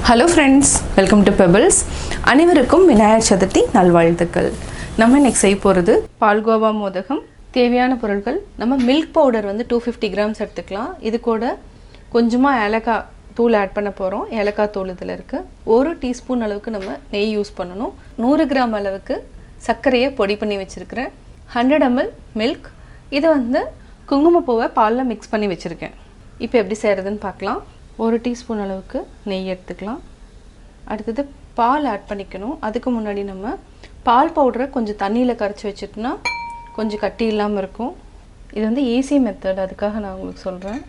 Hello friends, welcome to Pebbles. அனைவருக்கும் விநாயகர் சதுர்த்தி நல்வாழ்த்துக்கள். நம்ம இன்னைக்கு செய்ய போறது பால்கோவா மோதகம். தேவையான பொருட்கள் நம்ம மில்க் பவுடர் வந்து 250 grams எடுத்துக்கலாம். இது கூட கொஞ்சமா ஏலக்காய் தூள் ஆட் பண்ண போறோம். ஏலக்காய் தூள் இதுல இருக்கு. 1 டீஸ்பூன் அளவுக்கு நம்ம நெய் யூஸ் பண்ணனும். 100 கிராம் அளவுக்கு சர்க்கரையை பொடி பண்ணி வச்சிருக்கேன். 100 ml milk. இது வந்து குங்குமப்பூவை பால்ல mix பண்ணி வச்சிருக்கேன். இப்போ எப்படி செய்யறதுன்னு பார்க்கலாம். 1 டீஸ்பூன் அளவுக்கு நெய் எடுத்துக்கலாம். அடுத்து பால் ஆட் பண்ணிக்கணும். அதுக்கு முன்னாடி நம்ம பால் பவுடரை கொஞ்சம் தண்ணியில் கரைச்சி வச்சிட்டோம்னா கொஞ்சம் கட்டி இல்லாமல் இருக்கும். இது வந்து ஈஸி மெத்தட், அதுக்காக நான் உங்களுக்கு சொல்கிறேன்.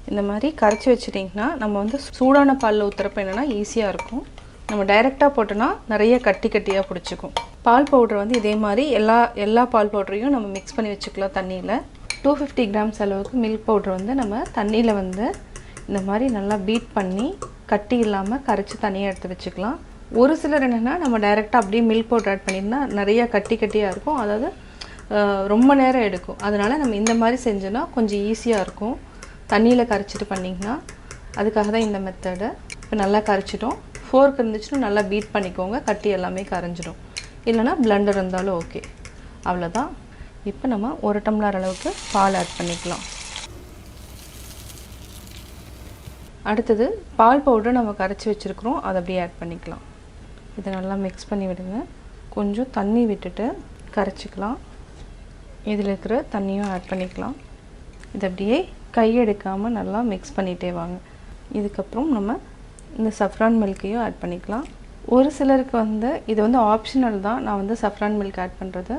இந்த மாதிரி கரைச்சி வச்சிட்டிங்கன்னா நம்ம வந்து சூடான பாலில் ஊற்றுறப்ப என்னென்னா ஈஸியாக இருக்கும். நம்ம டைரெக்டாக போட்டோன்னா நிறைய கட்டியாக பிடிச்சிக்கும். பால் பவுடர் வந்து இதே மாதிரி எல்லா பால் பவுடரையும் நம்ம மிக்ஸ் பண்ணி வச்சுக்கலாம் தண்ணியில். 250 grams அளவுக்கு மில்க் பவுடர் வந்து நம்ம தண்ணியில் வந்து இந்த மாதிரி நல்லா பீட் பண்ணி கட்டி இல்லாமல் கரைச்சி தனியாக எடுத்து வச்சுக்கலாம். ஒரு சிலர் என்னென்னா நம்ம டைரெக்டாக அப்படியே மில்க் பவுடர் ஆட் பண்ணிங்கன்னா நிறைய கட்டியாக இருக்கும், அதாவது ரொம்ப நேரம் எடுக்கும். அதனால் நம்ம இந்த மாதிரி செஞ்சோன்னா கொஞ்சம் ஈஸியாக இருக்கும். தண்ணியில் கரைச்சிட்டு பண்ணிங்கன்னா அதுக்காக தான் இந்த மெத்தடு. இப்போ நல்லா கரைச்சிட்டோம். ஃபோர்க் இருந்துச்சுன்னா நல்லா பீட் பண்ணிக்கோங்க, கட்டி எல்லாமே கரைஞ்சிடும். இல்லைனா பிளண்டர் இருந்தாலும் ஓகே. அவ்வளோதான். இப்போ நம்ம 1 டம்ளர் அளவுக்கு பால் ஆட் பண்ணிக்கலாம். அடுத்தது பால் பவுடர் நம்ம கரைச்சி வச்சுருக்கிறோம், அதை அப்படியே ஆட் பண்ணிக்கலாம். இதை நல்லா மிக்ஸ் பண்ணி விடுங்க. கொஞ்சம் தண்ணி விட்டுட்டு கரைச்சிக்கலாம். இதில் இருக்கிற தண்ணியும் ஆட் பண்ணிக்கலாம். இதை அப்படியே கையெடுக்காமல் நல்லா மிக்ஸ் பண்ணிகிட்டே வாங்க. இதுக்கப்புறம் நம்ம இந்த சஃப்ரான் மில்க்கையும் ஆட் பண்ணிக்கலாம். ஒரு சிலருக்கு வந்து இது வந்து ஆப்ஷனல் தான், நான் வந்து சஃப்ரான் மில்க் ஆட் பண்ணுறது.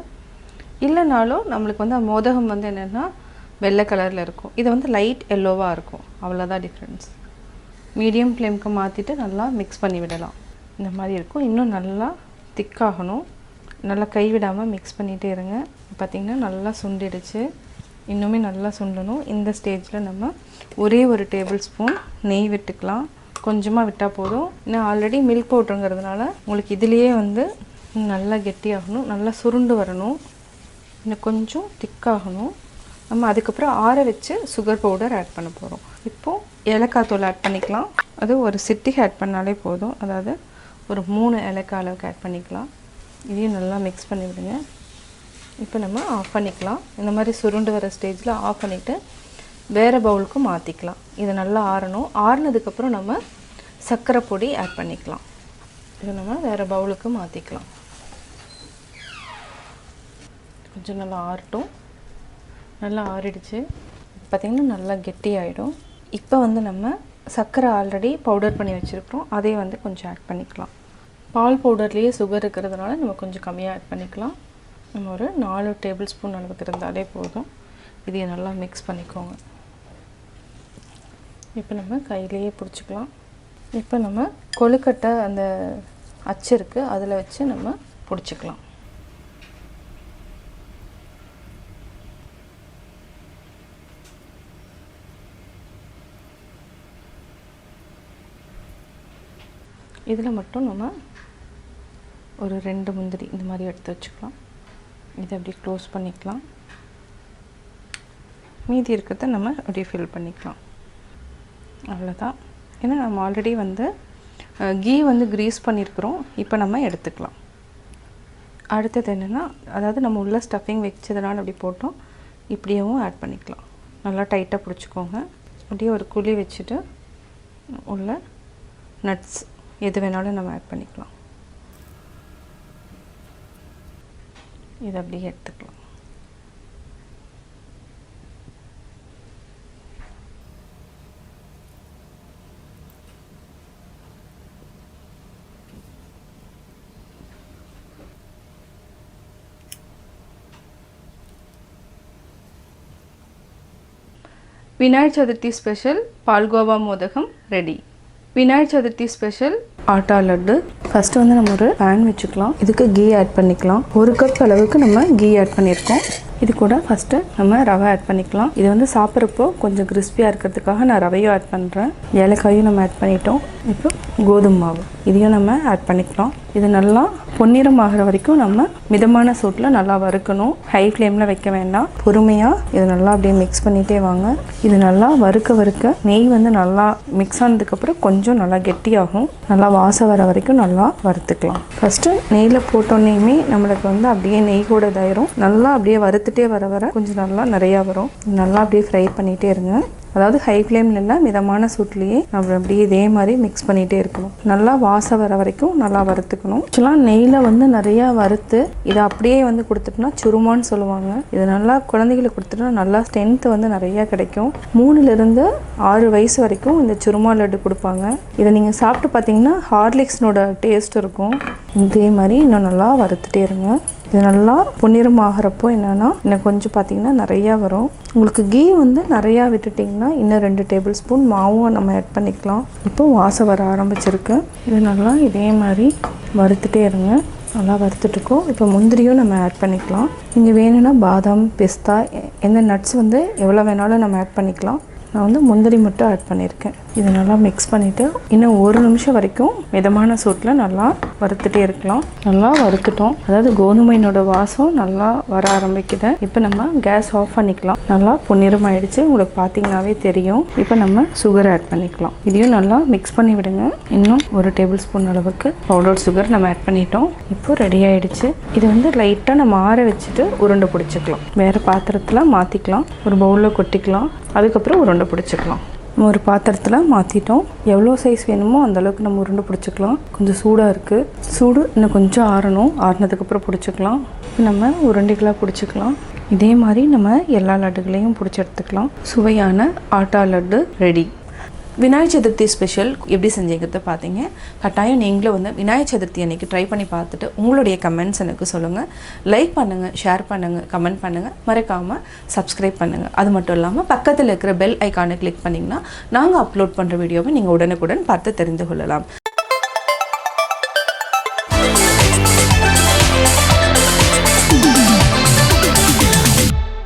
இல்லைனாலும் நம்மளுக்கு வந்து மோதகம் வந்து என்னென்னா வெள்ளை கலரில் இருக்கும், இது வந்து லைட் எல்லோவாக இருக்கும். அவ்வளோதான் டிஃப்ரென்ஸ். மீடியம் ஃப்ளேமுக்கு மாற்றிட்டு நல்லா மிக்ஸ் பண்ணி விடலாம். இந்த மாதிரி இருக்கும். இன்னும் நல்லா திக்காகணும். நல்லா கைவிடாமல் மிக்ஸ் பண்ணிகிட்டே இருங்க. பார்த்திங்கன்னா நல்லா சுண்டிடுச்சு. இன்னுமே நல்லா சுண்டணும். இந்த ஸ்டேஜில் நம்ம ஒரே 1 டேபிள் ஸ்பூன் நெய் விட்டுக்கலாம். கொஞ்சமாக விட்டால் போதும். இன்னும் ஆல்ரெடி மில்க் பவுடருங்கிறதுனால உங்களுக்கு இதுலேயே வந்து நல்லா கெட்டியாகணும், நல்லா சுருண்டு வரணும், இன்னும் கொஞ்சம் திக்காகணும். நம்ம அதுக்கப்புறம் ஆற வச்சு சுகர் பவுடர் ஆட் பண்ண போகிறோம். இப்போது ஏலக்காய் தூள் ஆட் பண்ணிக்கலாம். அது ஒரு சிட்டிகை ஆட் பண்ணாலே போதும், அதாவது ஒரு 3 ஏலக்காய் அளவுக்கு ஆட் பண்ணிக்கலாம். இதையும் நல்லா மிக்ஸ் பண்ணி விடுங்க. இப்போ நம்ம ஆஃப் பண்ணிக்கலாம். இந்த மாதிரி சுருண்டு வர ஸ்டேஜில் ஆஃப் பண்ணிவிட்டு வேறு பவுலுக்கு மாற்றிக்கலாம். இது நல்லா ஆறணும். ஆறுனதுக்கப்புறம் நம்ம சர்க்கரை பொடி ஆட் பண்ணிக்கலாம். இது நம்ம வேறு பவுலுக்கு மாற்றிக்கலாம். கொஞ்சம் நல்லா ஆறட்டும். நல்லா ஆறிடுச்சு. பார்த்திங்கன்னா நல்லா கெட்டியாயிடும். இப்போ வந்து நம்ம சர்க்கரை ஆல்ரெடி பவுடர் பண்ணி வச்சுருக்கிறோம், அதே வந்து கொஞ்சம் ஆட் பண்ணிக்கலாம். பால் பவுடர்லேயே சுகர் இருக்கிறதுனால நம்ம கொஞ்சம் கம்மியாக ஆட் பண்ணிக்கலாம். நம்ம ஒரு 4 டேபிள் ஸ்பூன் அளவுக்கு இருந்தாலே போதும். இதையை நல்லா மிக்ஸ் பண்ணிக்கோங்க. இப்போ நம்ம கையிலேயே பிடிச்சிக்கலாம். இப்போ நம்ம கொழுக்கட்டை அந்த அச்சு இருக்குது, அதில் வச்சு நம்ம பிடிச்சிக்கலாம். இதில் மட்டும் நம்ம ஒரு 2 முந்திரி இந்த மாதிரி எடுத்து வச்சுக்கலாம். இதை அப்படியே க்ளோஸ் பண்ணிக்கலாம். மீதி இருக்கிறத நம்ம அப்படியே ஃபில் பண்ணிக்கலாம். அவ்வளோதான். ஏன்னா நம்ம ஆல்ரெடி வந்து கீ வந்து க்ரீஸ் பண்ணியிருக்கிறோம். இப்போ நம்ம எடுத்துக்கலாம். அடுத்தது என்னென்னா, அதாவது நம்ம உள்ள ஸ்டஃபிங் வச்சதுனால அப்படி போட்டோம், இப்படியேவும் ஆட் பண்ணிக்கலாம். நல்லா டைட்டாக பிடிச்சிக்கோங்க. அப்படியே ஒரு குழி வச்சுட்டு உள்ள நட்ஸ் எது வேணாலும் நம்ம ஆட் பண்ணிக்கலாம். இதை அப்படியே எடுத்துக்கலாம். விநாயகர் சதுர்த்தி ஸ்பெஷல் பால்கோவா மோதகம் ready. Vinayagar Chaturthi special atta laddu. First வந்து நம்ம ஒரு பேன் வச்சுக்கலாம். இதுக்கு கீ ஆட் பண்ணிக்கலாம். 1 கப் அளவுக்கு நம்ம கீ ஆட் பண்ணியிருக்கோம். இது கூட ஃபஸ்ட்டு நம்ம ரவை ஆட் பண்ணிக்கலாம். இது வந்து சாப்பிட்றப்போ கொஞ்சம் கிறிஸ்பியாக இருக்கிறதுக்காக நான் ரவையும் ஆட் பண்ணுறேன். ஏலக்காயும் நம்ம ஆட் பண்ணிட்டோம். இப்போ கோதுமை மாவு இதையும் நம்ம ஆட் பண்ணிக்கலாம். இது நல்லா பொன்னிறம் ஆகிற வரைக்கும் நம்ம மிதமான சூட்டில் நல்லா வறுக்கணும். ஹை ஃப்ளேமில் வைக்க வேண்டாம். பொறுமையாக இது நல்லா அப்படியே மிக்ஸ் பண்ணிகிட்டே வாங்க. இது நல்லா வறுக்க நெய் வந்து நல்லா மிக்ஸ் ஆனதுக்கப்புறம் கொஞ்சம் நல்லா கெட்டியாகும். நல்லா வாசம் வர வரைக்கும் நல்லா வறுத்துக்கலாம். ஃபஸ்ட்டு நெய்யில் போட்டோன்னே நம்மளுக்கு வந்து அப்படியே நெய் கூட இதாயிரும். நல்லா அப்படியே வறுத்துட்டே வர கொஞ்சம் நல்லா நிறையா வரும். நல்லா அப்படியே ஃப்ரை பண்ணிகிட்டே இருங்க. அதாவது ஹை ஃப்ளேமில் இல்லை, மிதமான சூட்லேயே நம்ம அப்படியே இதே மாதிரி மிக்ஸ் பண்ணிகிட்டே இருக்கணும். நல்லா வாசம் வர வரைக்கும் நல்லா வறுத்துக்கணும். ஆக்சுவலாக நெய்யில் வந்து நிறையா வறுத்து இதை அப்படியே வந்து கொடுத்துட்டோம்னா சுருமான்னு சொல்லுவாங்க. இது நல்லா குழந்தைகளுக்கு கொடுத்துட்டோம்னா நல்லா ஸ்ட்ரென்த் வந்து நிறையா கிடைக்கும். 3லேருந்து 6 வயசு வரைக்கும் இந்த சுருமா லட்டு கொடுப்பாங்க. இதை நீங்கள் சாப்பிட்டு பார்த்தீங்கன்னா ஹார்லிக்ஸ்னோட டேஸ்ட் இருக்கும். இதே மாதிரி இன்னும் நல்லா வறுத்துட்டே இருங்க. இது நல்லா பொன்னிறம் ஆகிறப்போ என்னென்னா இன்னும் கொஞ்சம் பார்த்திங்கன்னா நிறையா வரும். உங்களுக்கு கீ வந்து நிறையா விட்டுட்டிங்கன்னா இன்னும் 2 டேபிள் ஸ்பூன் மாவும் நம்ம ஆட் பண்ணிக்கலாம். இப்போ வாசம் வர ஆரம்பிச்சிருக்கு. இது நல்லா இதே மாதிரி வறுத்துட்டே இருங்க. நல்லா வறுத்துட்டுருக்கோம். இப்போ முந்திரியும் நம்ம ஆட் பண்ணிக்கலாம். நீங்கள் வேணும்னா பாதாம், பிஸ்தா எந்த நட்ஸ் வந்து எவ்வளோ வேணாலும் நம்ம ஆட் பண்ணிக்கலாம். நான் வந்து முந்திரி மட்டும் ஆட் பண்ணியிருக்கேன். இதை நல்லா மிக்ஸ் பண்ணிவிட்டு இன்னும் 1 நிமிஷம் வரைக்கும் மிதமான சூட்டில் நல்லா வறுத்துட்டே இருக்கலாம். நல்லா வறுத்துட்டோம். அதாவது கோதுமையினோட வாசம் நல்லா வர ஆரம்பிக்குது. இப்போ நம்ம கேஸ் ஆஃப் பண்ணிக்கலாம். நல்லா பொன்னிறம் ஆயிடுச்சு. உங்களுக்கு பார்த்தீங்கன்னாவே தெரியும். இப்போ நம்ம சுகர் ஆட் பண்ணிக்கலாம். இதையும் நல்லா மிக்ஸ் பண்ணி விடுங்க. இன்னும் 1 டேபிள் ஸ்பூன் அளவுக்கு பவுடர் சுகர் நம்ம ஆட் பண்ணிட்டோம். இப்போ ரெடி ஆயிடுச்சு. இது வந்து லைட்டாக நம்ம ஆற வச்சுட்டு உருண்டை பிடிச்சிக்கலாம். வேறு பாத்திரத்தில் மாற்றிக்கலாம். ஒரு பவுலில் கொட்டிக்கலாம். அதுக்கப்புறம் உருண்டை பிடிச்சிக்கலாம். நம்ம ஒரு பாத்திரத்தில் மாற்றிட்டோம். எவ்வளோ சைஸ் வேணுமோ அந்தளவுக்கு நம்ம உருண்டை பிடிச்சிக்கலாம். கொஞ்சம் சூடாக இருக்குது. சூடு இன்னும் கொஞ்சம் ஆறணும். ஆறினதுக்கப்புறம் பிடிச்சிக்கலாம். நம்ம உருண்டைகளாக பிடிச்சிக்கலாம். இதே மாதிரி நம்ம எல்லா லட்டுகளையும் பிடிச்சி எடுத்துக்கலாம். சுவையான ஆட்டா லட்டு ரெடி. விநாயகர் சதுர்த்தி ஸ்பெஷல் எப்படி செஞ்சீங்கிறத பார்த்தீங்க. கட்டாயம் நீங்களும் வந்து விநாயகர் சதுர்த்தி அன்றைக்கி ட்ரை பண்ணி பார்த்துட்டு உங்களுடைய கமெண்ட்ஸ் எனக்கு சொல்லுங்கள். லைக் பண்ணுங்கள், ஷேர் பண்ணுங்கள், கமெண்ட் பண்ணுங்கள், மறக்காமல் சப்ஸ்கிரைப் பண்ணுங்கள். அது மட்டும் இல்லாமல் பக்கத்தில் இருக்கிற பெல் ஐக்கானை கிளிக் பண்ணிங்கன்னா நாங்கள் அப்லோட் பண்ணுற வீடியோவை நீங்கள் உடனுக்குடன் பார்த்து தெரிந்து கொள்ளலாம்.